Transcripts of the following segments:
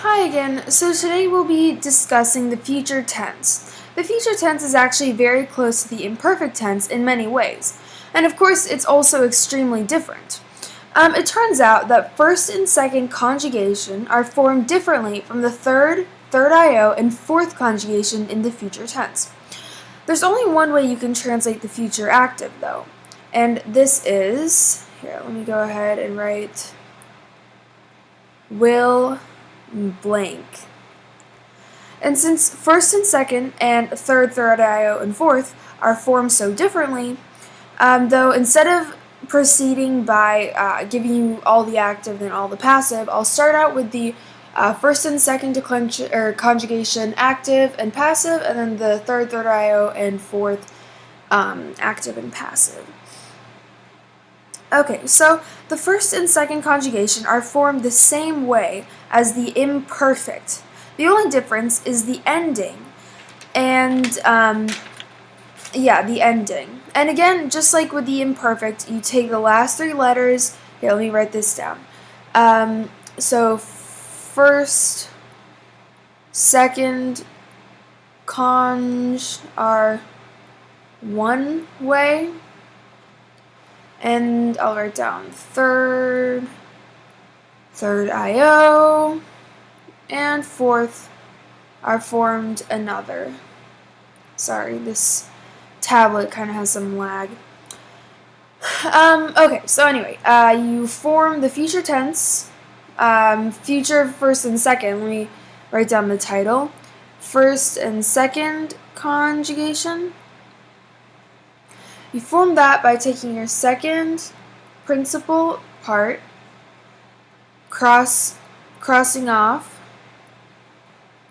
Hi again. So today we'll be discussing the future tense. The future tense is actually very close to the imperfect tense in many ways, and of course it's also extremely different. It turns out that first and second conjugation are formed differently from the third IO, and fourth conjugation in the future tense. There's only one way you can translate the future active though, and this is, here, let me go ahead and write will blank. And since first and second and third IO, and fourth are formed so differently, though instead of proceeding by giving you all the active and all the passive, I'll start out with the first and second conjugation active and passive, and then the third IO, and fourth active and passive. Okay, so the first and second conjugation are formed the same way as the imperfect. The only difference is the ending, and the ending. And again, just like with the imperfect, you take the last three letters. Here, let me write this down. So first, second conj are one way. And I'll write down third IO, and fourth are formed another. Sorry, this tablet kind of has some lag. Okay, so anyway, you form the future tense, future first and second. Let me write down the title. First and second conjugation. You form that by taking your second principal part, crossing off,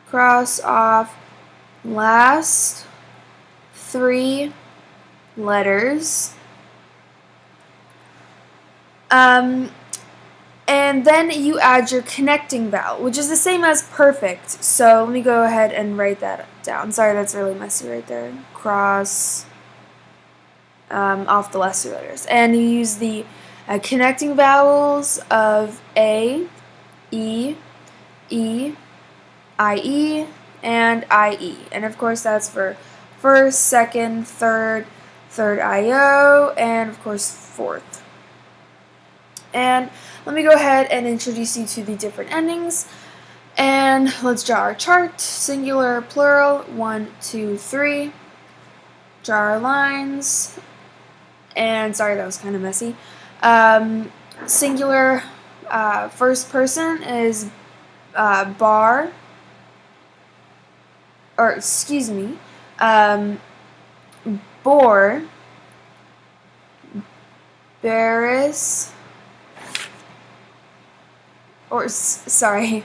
cross off last three letters, and then you add your connecting vowel, which is the same as perfect. So let me go ahead and write that down. Sorry, that's really messy right there. Cross off the last three letters. And you use the connecting vowels of A, E, E, IE, and IE. And of course that's for first, second, third IO, and of course fourth. And let me go ahead and introduce you to the different endings. And let's draw our chart. Singular, plural, 1, 2, 3. Draw our lines. And sorry, that was kind of messy. Singular, first person is bar, or excuse me, bore, Barris, or sorry,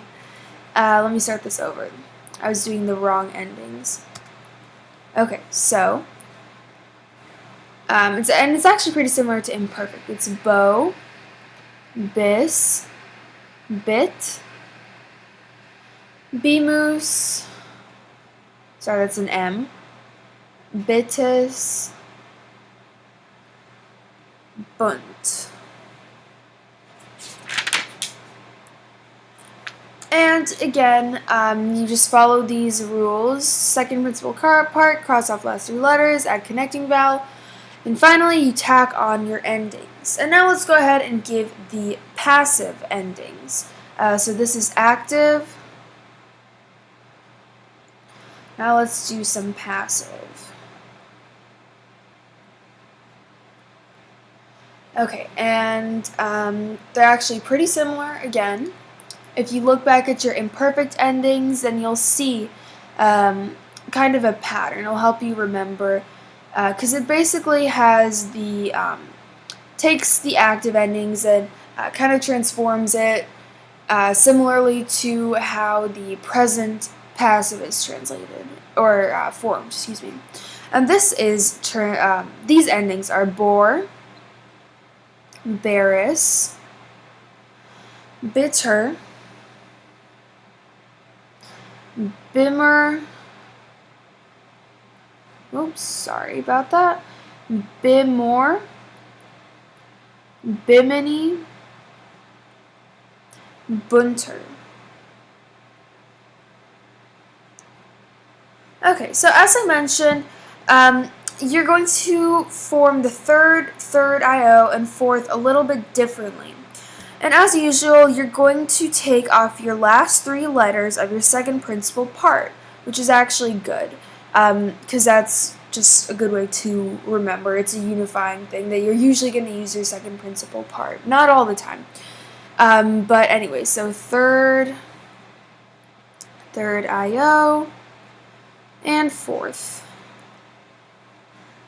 let me start this over. I was doing the wrong endings. Okay, so it's actually pretty similar to imperfect. It's bow, bis, bit, bimus, sorry, that's an M, bitus, bunt. And again, you just follow these rules. Second principal part, cross off last three letters, add connecting vowel, and finally you tack on your endings. And now let's go ahead and give the passive endings. So this is active. Now let's do some passive. Okay, and they're actually pretty similar again. If you look back at your imperfect endings, then you'll see kind of a pattern. It'll help you remember, because it basically has the takes the active endings and kind of transforms it similarly to how the present passive is translated or formed. Excuse me. And this is these endings are bore, Barris, bitter, bimmer, oops, sorry about that, bimore, bimini, bunter. Okay, so as I mentioned, you're going to form the third IO, and fourth a little bit differently. And as usual, you're going to take off your last three letters of your second principal part, which is actually good, because that's just a good way to remember. It's a unifying thing that you're usually going to use your second principal part. Not all the time. But anyway, so third IO, and fourth.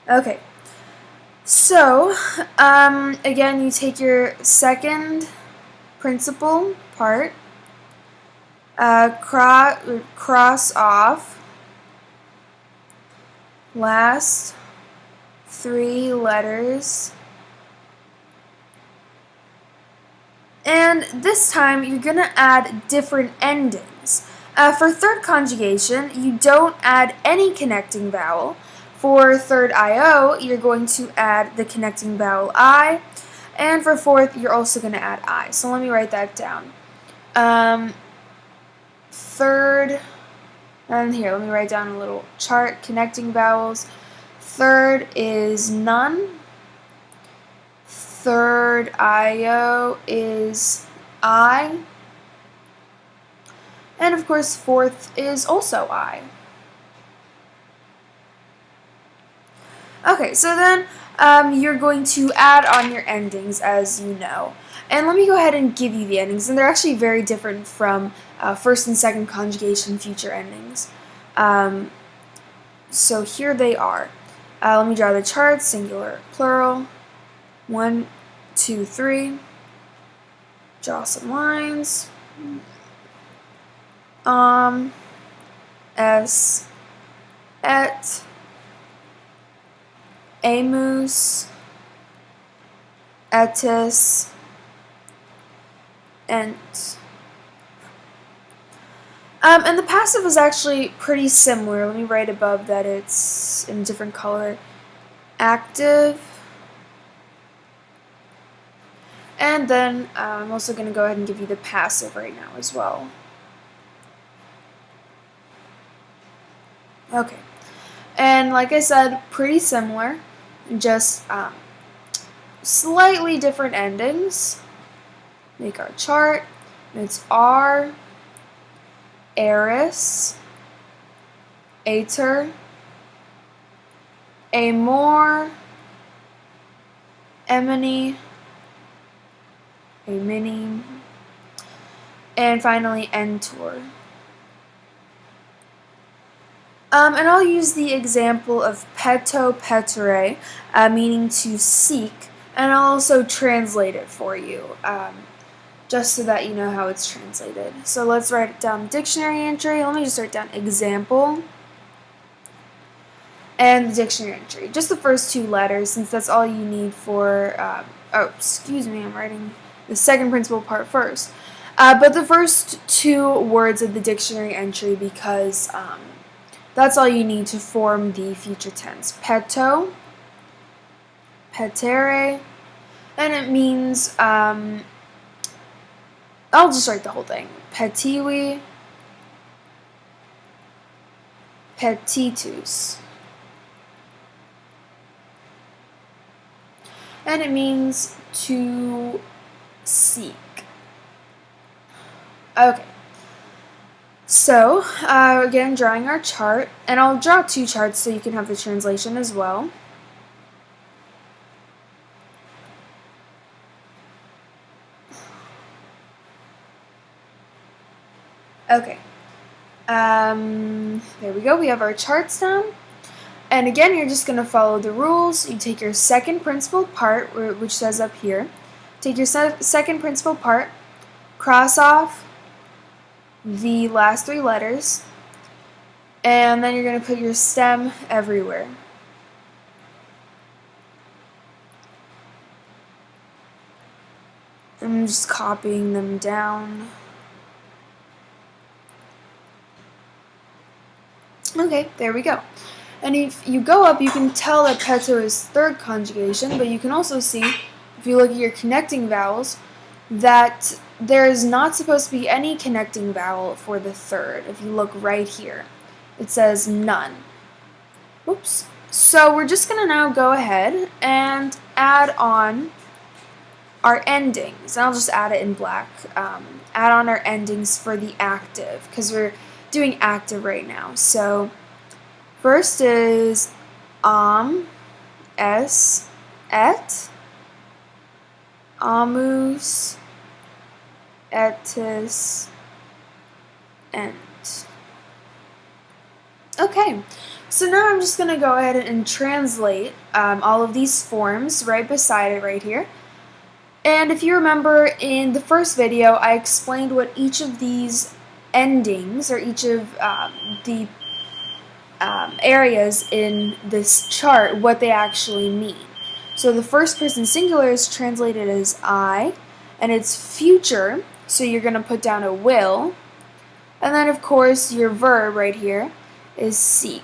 Okay, so again, you take your second principal part, cross off last three letters, and this time you're going to add different endings. For third conjugation, you don't add any connecting vowel. For third IO, you're going to add the connecting vowel I, and for fourth, you're also going to add I. So let me write that down. Third, and here, let me write down a little chart, connecting vowels. Third is none. Third IO is I. And of course, fourth is also I. Okay, so then you're going to add on your endings, as you know. And let me go ahead and give you the endings, and they're actually very different from first and second conjugation future endings. So here they are. Let me draw the chart, singular, plural. 1, 2, 3. Draw some lines. Es, et, amus, etis, ent. And the passive is actually pretty similar. Let me write above that it's in a different color. Active. And then I'm also going to go ahead and give you the passive right now as well. Okay. And like I said, pretty similar, just slightly different endings. Make our chart. It's R, Eris, Ater, Amor, Emini, Amini, and finally Entor. And I'll use the example of peto petere, meaning to seek, and I'll also translate it for you, just so that you know how it's translated. So let's write down the dictionary entry. Let me just write down example and the dictionary entry. Just the first two letters, since that's all you need for, oh, excuse me, I'm writing the second principal part first. But the first two words of the dictionary entry, because that's all you need to form the future tense. Peto, petere, and it means, I'll just write the whole thing. Petiwi, petitus. And it means to seek. Okay. So, again, drawing our chart, and I'll draw two charts so you can have the translation as well. Okay, there we go, we have our charts down, and again, you're just going to follow the rules. You take your second principal part, which says up here, take your second principal part, cross off the last three letters, and then you're going to put your stem everywhere. I'm just copying them down. Okay, there we go. And if you go up, you can tell that peto is third conjugation, but you can also see, if you look at your connecting vowels, that there is not supposed to be any connecting vowel for the third, if you look right here. it says none. Oops. So we're just going to now go ahead and add on our endings. And I'll just add it in black. Add on our endings for the active, because we're doing active right now. So first is es, et, amus, etis, ent. Okay, so now I'm just going to go ahead and translate all of these forms right beside it right here. And if you remember in the first video, I explained what each of these endings, or each of the areas in this chart, what they actually mean. So the first person singular is translated as I, and it's future, so you're going to put down a will. And then, of course, your verb right here is seek.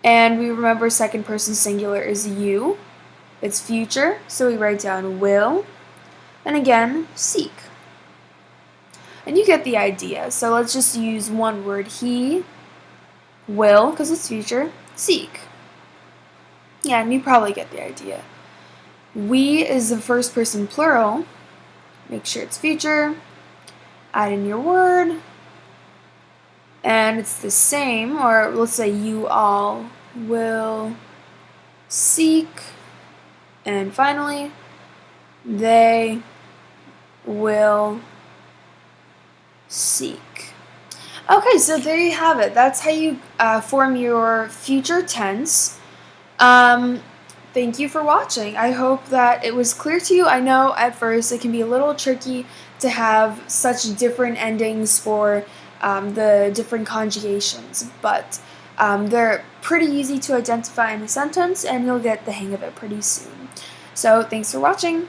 And we remember second person singular is you. It's future, so we write down will, and again, seek. And you get the idea, so let's just use one word. He will, because it's future, seek. Yeah, and you probably get the idea. We is the first person plural. Make sure it's future. Add in your word. And it's the same, or let's say you all will seek. And finally, they will seek. Okay, so there you have it. That's how you form your future tense. Thank you for watching. I hope that it was clear to you. I know at first it can be a little tricky to have such different endings for the different conjugations, but they're pretty easy to identify in a sentence, and you'll get the hang of it pretty soon. So thanks for watching.